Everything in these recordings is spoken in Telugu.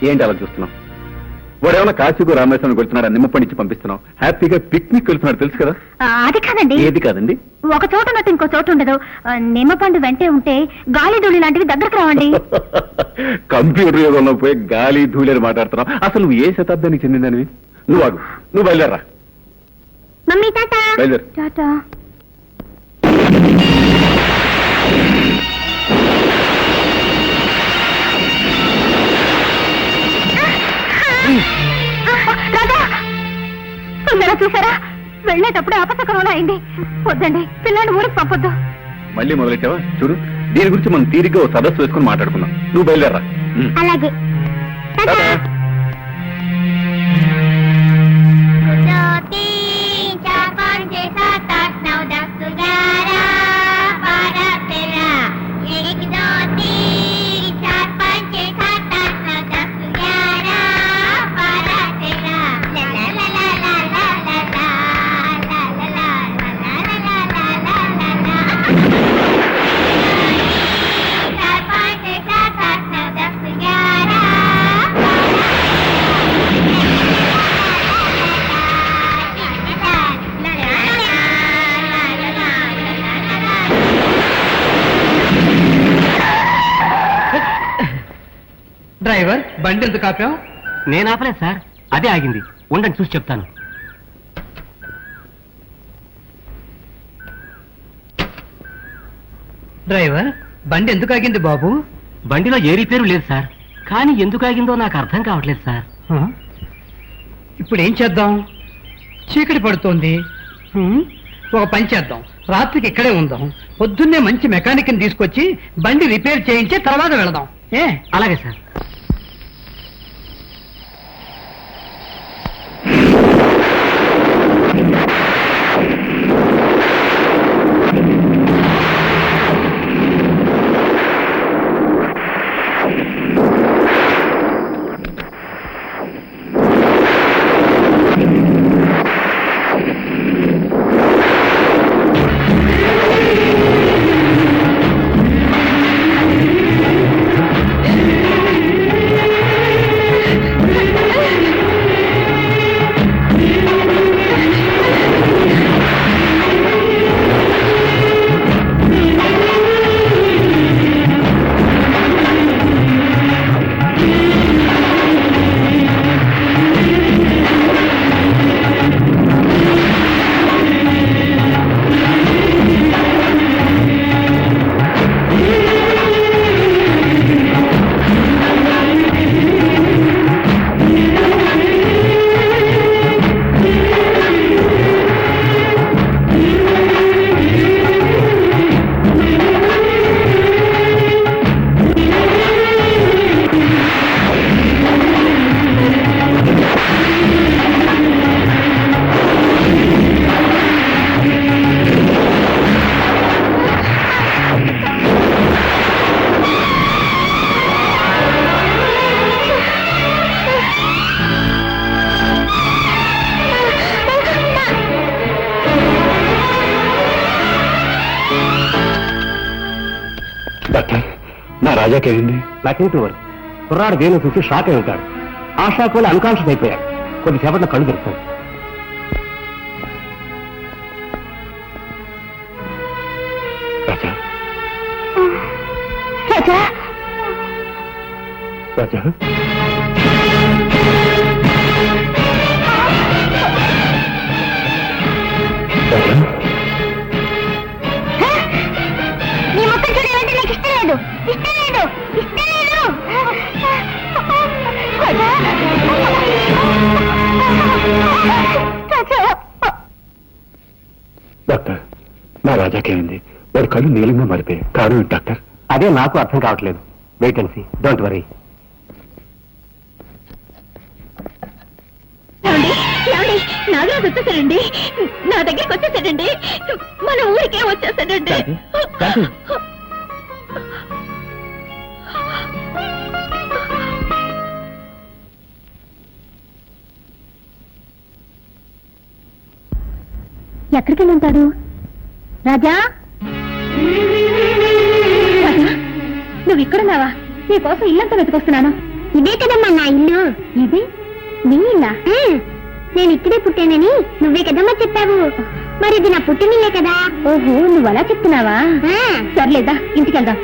ఏంటి అలా చూస్తున్నావు? వాడేమన్నా కాశీకు రామేశ్వరం వెళ్తున్నాడు, నిమ్మపండి ఇచ్చి పంపిస్తున్నావు. హ్యాపీగా పిక్నిక్ వెళ్తున్నాడు, తెలుసు కదా. అది కాదండి. ఏది కాదండి? ఒక చోట ఉన్నట్టు ఇంకో చోటు ఉండదు. నిమ్మపండు వెంటే ఉంటే గాలి ధూళి లాంటివి దగ్గరకు రావండి. కంప్యూటర్ యుగంలో పోయి గాలి ధూళి అని మాట్లాడుతున్నావు. అసలు నువ్వు ఏ శతాబ్దానికి చెందిందని? నువ్వు ఆగు, నువ్వు బయలుదేరా. Mummy tata. బయలుదేరు. టాటా. చూసారా, వెళ్ళేటప్పుడు అపశకరంలో అయింది. వద్దండి, పిల్లాన్ని ఊరికి పంపొద్దు. మళ్ళీ మొదలెట్టావా? చూడు, దీని గురించి మనం తీరిగ్గా ఓ సదస్సు వేసుకుని మాట్లాడుకుందాం. నువ్వు బయలుదేరా. అలాగే. డ్రైవర్, బండి ఎందుకు ఆపావు? నేను ఆపలేదు సార్, అదే ఆగింది. ఉండండి చూసి చెప్తాను. డ్రైవర్, బండి ఎందుకు ఆగింది బాబు? బండిలో ఏ రిపేరు లేదు సార్, కానీ ఎందుకు ఆగిందో నాకు అర్థం కావట్లేదు సార్. ఇప్పుడు ఏం చేద్దాం? చీకటి పడుతోంది. ఒక పని చేద్దాం, రాత్రికి ఇక్కడే ఉందాం. పొద్దున్నే మంచి మెకానిక్ని తీసుకొచ్చి బండి రిపేర్ చేయించి తర్వాత వెళదాం. అలాగే సార్. డాక్టర్, నా రాజాకేమైంది? Nothing to worry. కుర్రాడు వేణు చూసి షాక్ అయి ఉంటాడు. ఆ షాక్ వల్ల అన్కాన్షియస్ అయిపోయాడు. కొద్దిసేపట్లో కళ్ళు తెరుస్తాడు. రాజా, రాజా, రాజా, రాజా, నీ మొత్తం చూడాలంటే నాకు ఇష్టం లేదు. ఇష్టం లేదు, ఇష్టం లేదు. డాక్టర్, నా రాజాకేమైంది? వాడి కళ్ళు నీలంగా మారిపోయాయి. కారణం ఏంటి డాక్టర్? అదే నాకు అర్థం కావట్లేదు. Wait and see, don't worry. Nagaraju వచ్చేసాడండి, నా దగ్గరికి వచ్చేసాడండి. మన ఊరికే వచ్చేసాడండి. ఎక్కడికి వెళ్ళి ఉంటాడు? రాజా, రాజా, నువ్వు ఇక్కడున్నావా? నీకోసం ఇల్లంతా వెతుకొస్తున్నాను. ఇదే కదమ్మా నా ఇల్లు. ఇది నీ ఇల్లా? నేను ఇక్కడే పుట్టానని నువ్వే కదమ్మా చెప్పావు. మరి ఇది నా పుట్టినిల్లే కదా. ఓహో, నువ్వు అలా చెప్తున్నావా? సర్లేదా, ఇంటికెళ్దాం.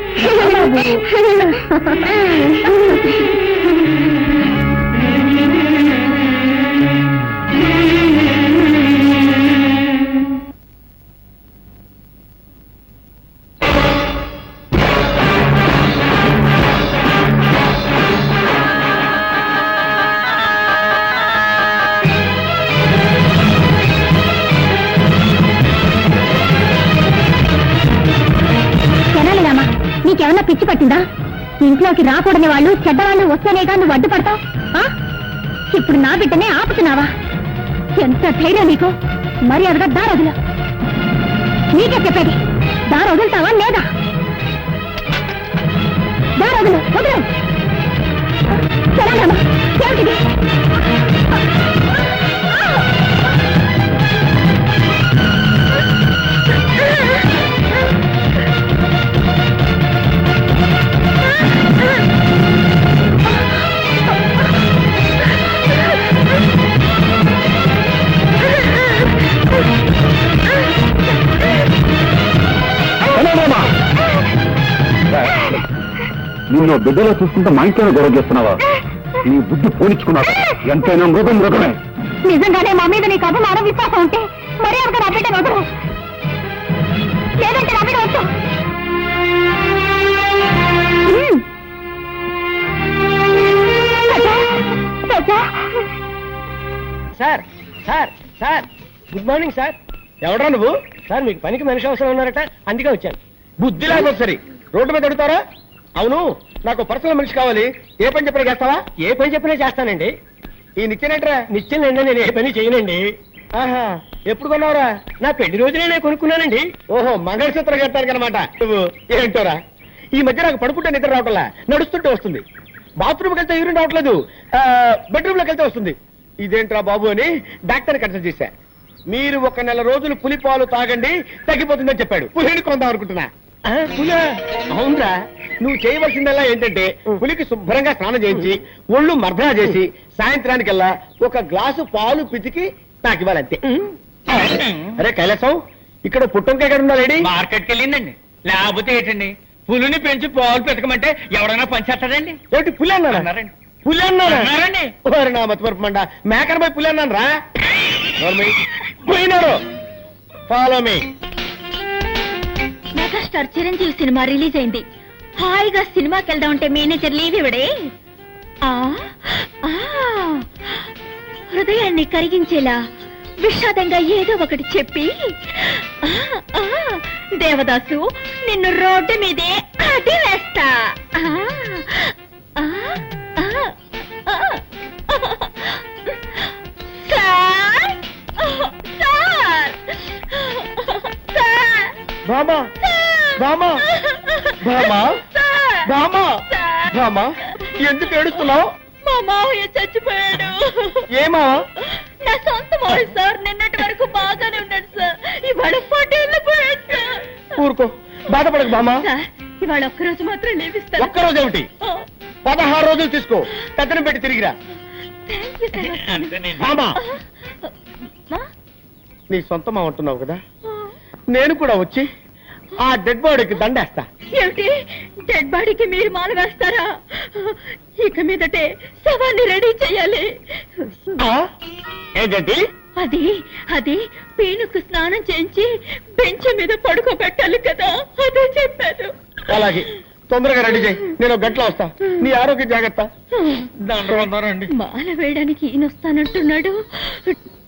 నీకేమన్నా పిచ్చి పట్టిందా? ఇంట్లోకి రాకూడని వాళ్ళు చెడ్డవాళ్ళు వస్తేనేగా నువ్వు అడ్డుపడతావు. ఇప్పుడు నా బిడ్డనే ఆపుతున్నావా? ఎంత ధైర్యం నీకు! మర్యాదగా దారొదులు. నీకే చెప్పేది, దారొదులుతావా లేదా? దారొదులు, వదులు. సరేనమ్మా, ఏమిటిది? నిన్ను బిడ్డలో చూసుకుంటే మా ఇంట్లోనే గొడవ చేస్తున్నావా? నీ బుద్ధి పోనిచ్చుకున్నావు. ఎంతైనా మృగం మృగమే. నిజంగానే మా మీద నీకు అభిమానం విశ్వాసం ఉంటే మరీ అంత నా బిడ్డ వదరు, లేదంటే నా బిడ్డ వద్దు. Sir sir sir, good morning sir. ఎవడా నువ్వు? సార్ మీకు పనికి మనిషి అవసరం ఉన్నారట, అందుకే వచ్చాను. బుద్ధి లేకపోతే సరే రోడ్డు మీద అడుగుతారా? అవును, నాకు పర్సనల్ మనిషి కావాలి. ఏ పని చెప్పినా చేస్తావా? ఏ పని చెప్పినా చేస్తానండి. ఈ నిత్యనేట్రా? నిత్యం నిండా నేను ఏ పని చేయనండి. ఆహా, ఎప్పుడు కొన్నావురా? నా పెళ్లి రోజునే నేను కొనుక్కున్నానండి. ఓహో, మంగళసూత్రం కట్టానికి అనమాట. నువ్వు ఏంటోరా, ఈ మధ్య నాకు పడుకుంటే నిద్ర రావట్లా, నడుస్తుంటే వస్తుంది. బాత్రూమ్కి వెళ్తే యూరిన్ రావట్లేదు, బెడ్రూమ్ లోకి వెళ్తే వస్తుంది. ఇదేంట్రా బాబు అని డాక్టర్ కన్సల్ట్ చేశా. మీరు 1 నెల రోజులు పులిపాలు తాగండి, తగ్గిపోతుందని చెప్పాడు. పులిని కొందాం అనుకుంటున్నా. పులా? అవునరా, నువ్వు చేయవలసిందల్లా ఏంటంటే పులికి శుభ్రంగా స్నానం చేయించి ఒళ్ళు మర్దనా చేసి సాయంత్రానికల్లా 1 గ్లాసు పాలు పితికి నాకు ఇవ్వాలంతే. అరే కైలాసం, ఇక్కడ పుట్టంకాయ ఎక్కడ ఉందా లేడీ? మార్కెట్కి వెళ్ళిందండి. లేకపోతే ఏంటండి, పులిని పెంచి పాలు పెతకమంటే ఎవరైనా పంచేస్తాడండి. ఏమిటి పులి అన్నారా? అన్నారండి. పులి అన్నారా? అన్నారండి. ఓరి నా మతిమరుపు మండ, మేకర్ పోయి పులి అన్నాను రా. పోయినారు. Follow me. Megastar Chiranjeevi cinema release అయింది. హాయిగా సినిమాకి వెళ్దాం అంటే మేనేజర్ లీవ్ ఇవ్వడే. హృదయాన్ని కరిగించేలా విషాదంగా ఏదో ఒకటి చెప్పి, దేవదాసు నిన్ను రోడ్డు మీదే అది వేస్తా. బామా బామా బామా బామా బామా, ఎందుకు ఏడుస్తున్నావు? మా మావయ్య చచ్చిపోయాడు. ఏమా? నా సొంత మావయ్య సార్. నిన్నటి వరకు బాగానే ఉన్నాడు సార్, ఇవాళ 40 ఏళ్ళు పోయాడు సార్. ఊరుకో, బాధపడకు బామా. సార్, ఇవాళ ఒక్కరోజు మాత్రం లేవిస్తాను. ఒక్కరోజు ఏమిటి, 16 రోజులు తీసుకో, పెద్దను పెట్టి తిరిగిరా. బామా, నీ సొంతం అంటున్నావు కదా, నేను కూడా వచ్చి ఆ డెడ్ బాడీకి దండేస్తా. ఏమిటి, డెడ్ బాడీకి మీరు మాల వేస్తారా? ఇక మీదటే శవాన్ని రెడీ చేయాలి. ఏంటండి? అది అది పీనుకు స్నానం చేయించి బెంచ్ మీద పడుకోబెట్టాలి కదా, అదే చెప్పాను. అలాగే, తొందరగా రెడీ చేయి, నేను 1 గంటలో వస్తా. నీ ఆరోగ్యం జాగ్రత్త. మాల వేయడానికి ఈయన వస్తానంటున్నాడు.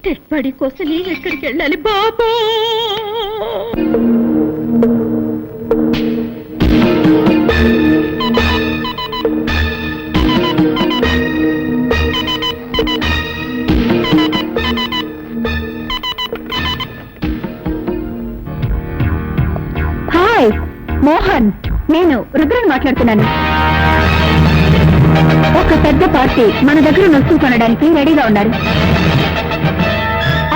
డెడ్ బాడీ కోసం నేను ఎక్కడికి వెళ్ళాలి బాబా? హాయ్ మోహన్, నేను రుద్రని మాట్లాడుతున్నాను. ఒక పెద్ద పార్టీ మన దగ్గర వస్తువు కొనడానికి రెడీగా ఉన్నారు.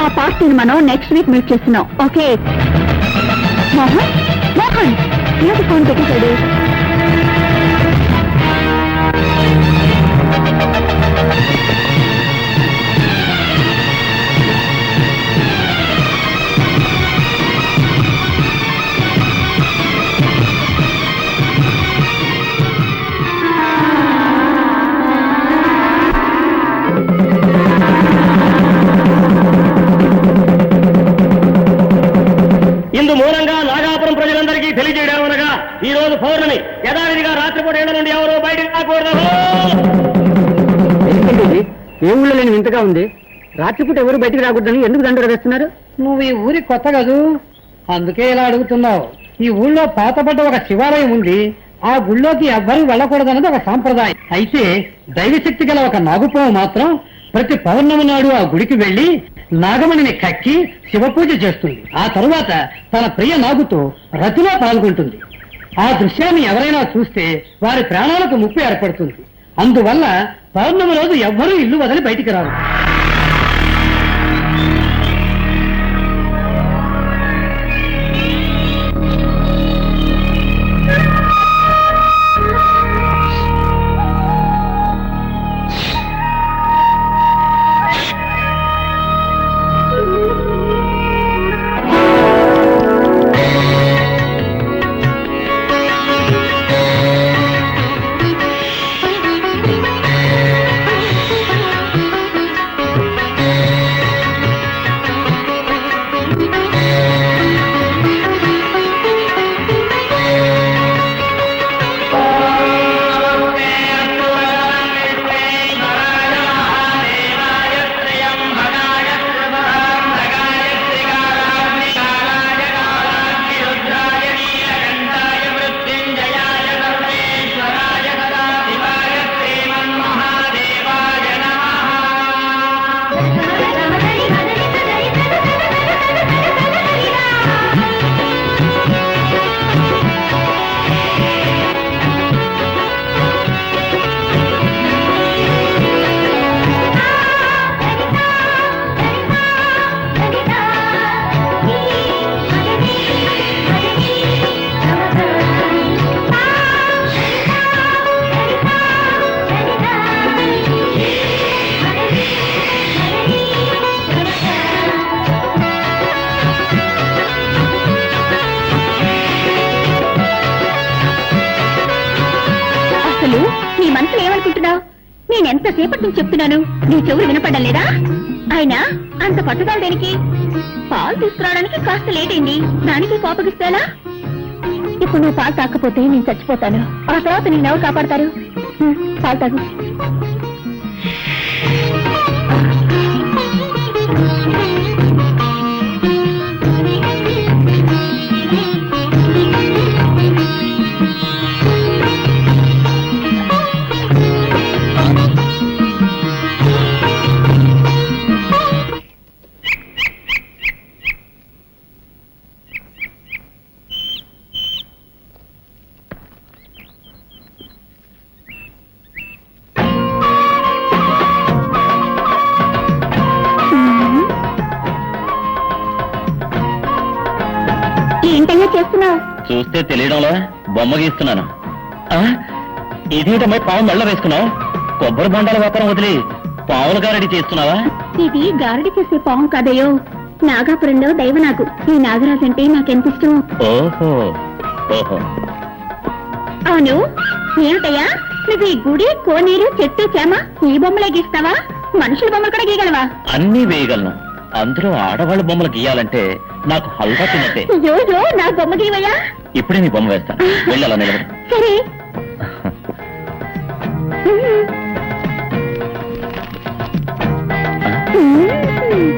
ఆ పార్టీని మనం నెక్స్ట్ వీక్ మీట్ చేస్తున్నాం. ఓకే మోహన్? మోహన్ ఏంటి ఫోన్ పెట్టేశాడు? ఏ ఊళ్ళో లేని వింతగా ఉంది. రాత్రిపూట ఎవరు బయటికి రాకూడదని ఎందుకు దండలు వేస్తున్నారు? నువ్వు ఈ ఊరి కొత్త కదూ, అందుకే ఇలా అడుగుతున్నావు. ఈ ఊళ్ళో పాతపడ్డ ఒక శివాలయం ఉంది. ఆ గుళ్ళోకి ఎవ్వరూ వెళ్ళకూడదన్నది ఒక సాంప్రదాయం. అయితే దైవశక్తి గల ఒక నాగుపాము మాత్రం ప్రతి పౌర్ణమి నాడు ఆ గుడికి వెళ్లి నాగమణిని కక్కి శివపూజ చేస్తుంది. ఆ తరువాత తన ప్రియ నాగుతో రతిలో పాల్గొంటుంది. ఆ దృశ్యాన్ని ఎవరైనా చూస్తే వారి ప్రాణాలకు ముప్పు ఏర్పడుతుంది. అందువల్ల పౌర్ణమి రోజు ఎవ్వరూ ఇల్లు వదిలి బయటికి రారు. నీ మనసులో ఏమనుకుంటున్నావు? నేనెంతసేపటి నుంచి చెప్తున్నాను, నీ చెవులు వినపడ్డం లేదా? ఆయన అంత పట్టుదల దేనికి? పాలు తీసుకురావడానికి కాస్త లేట్ అయింది, దానికి కోపగిస్తాలా? ఇప్పుడు నువ్వు పాలు తాకపోతే నేను చచ్చిపోతాను. ఆ తర్వాత నేను ఎవరు కాపాడతారు? పాలు తాగు. ఏంటయ్యా చేస్తున్నావు? చూస్తే తెలియడంలో బొమ్మ గీస్తున్నాను. ఇదేంటమ్మాయి పాము మెళ్ళ వేసుకున్నావు? కొబ్బరి బొండాల వ్యాపారం వదిలి పావుల గారడి చేస్తున్నావా? ఇది గారడి చేసే పాము కాదయ్యో, నాగాపురంలో దైవనాగు. ఈ నాగరాజు అంటే నాకెంత ఇష్టం. ఓహో ఓహో. అవును, ఏమిటయ్యా నువ్వు ఈ గుడి, కోనేరు, చెట్టు, చేమ ఈ బొమ్మలే గీస్తావా? మనుషుల బొమ్మలు కూడా గీయగలవా? అన్నీ వేయగలను. అందులో ఆడవాళ్ళ బొమ్మలు గీయాలంటే నాకు హల్వా తిన్నట్టే. అయ్యో, నా బొమ్మ గీవయ్యా. ఇప్పుడే నీ బొమ్మ వేస్తాను, వెళ్ళి అలా నిలబడి. సరే.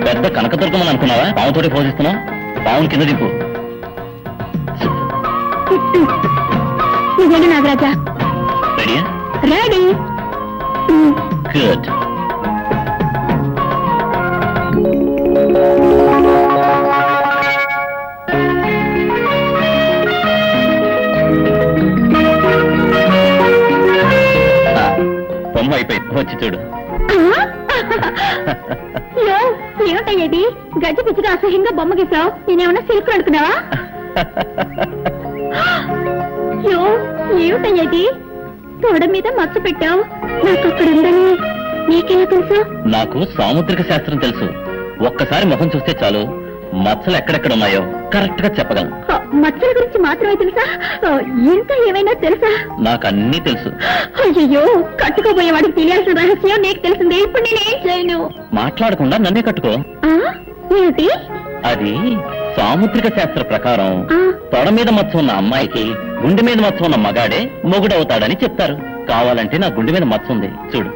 పెద్ద కనకదుర్గమని అనుకున్నావా? పావుతోటి పోషిస్తున్నావు. పావును కింద దింపు. నిజంగా నాగరాజా? రెడీయా? రెడీ. గుడ్. బొమ్మ అయిపోయింది, వచ్చి చూడు. ఏమిటయ్యేది గజ్జి పిచ్చిగా అసహ్యంగా బొమ్మ గీసావు? నేనేమన్నా సిల్క్ అనుకున్నావా? ఏమిటయ్యేది తోడ మీద మచ్చ పెట్టావు? నాకు అక్కడ ఉందని నీకెలా తెలుసు? నాకు సాముద్రిక శాస్త్రం తెలుసు. ఒక్కసారి ముఖం చూస్తే చాలు మచ్చలు ఎక్కడెక్కడ ఉన్నాయో కరెక్ట్ గా చెప్పగలను. మచ్చల గురించి మాత్రమే తెలుసా? ఇంకా ఏమైనా తెలుసా? నాకు అన్నీ తెలుసు. అయ్యో, కట్టుకోబోయేవాడికి తెలియాల్సిన రహస్యం నీకు తెలిసిందే. ఇప్పుడు నేనేం చేయను? మాట్లాడకుండా నన్నే కట్టుకో. ఏమిటి అది? సాముద్రిక శాస్త్ర ప్రకారం తొడ మీద మచ్చ ఉన్న అమ్మాయికి గుండె మీద మచ్చ ఉన్న మగాడే మొగుడవుతాడని చెప్తారు. కావాలంటే నా గుండె మీద మచ్చ ఉంది, చూడు.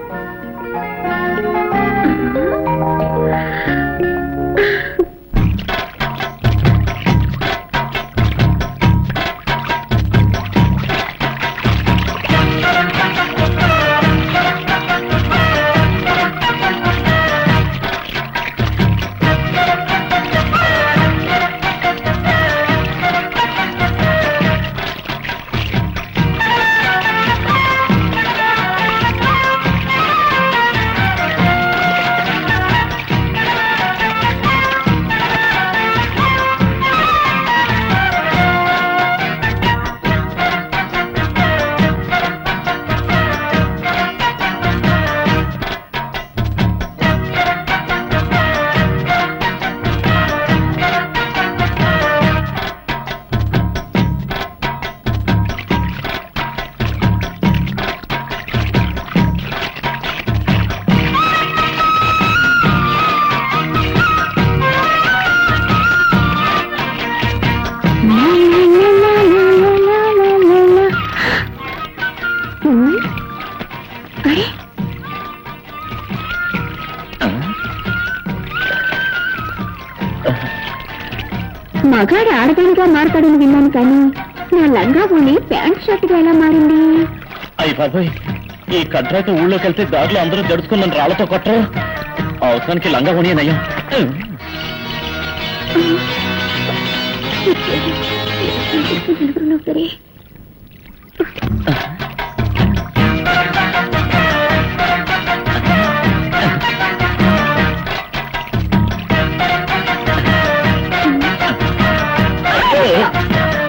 మగాడు ఆడదానిగా మారతాడని విన్నాను కానీ నా లంగా పోని ప్యాంట్ షర్ట్గా ఎలా మారింది? అయ్యి బాబాయ్, ఈ కడ్రాతో ఊళ్ళోకి వెళ్తే దారిలో అందరూ జడుచుకున్న రాళ్లతో కొట్టరు. అవసరానికి లంగా కొనియనయ్యా. నలుగురు సరే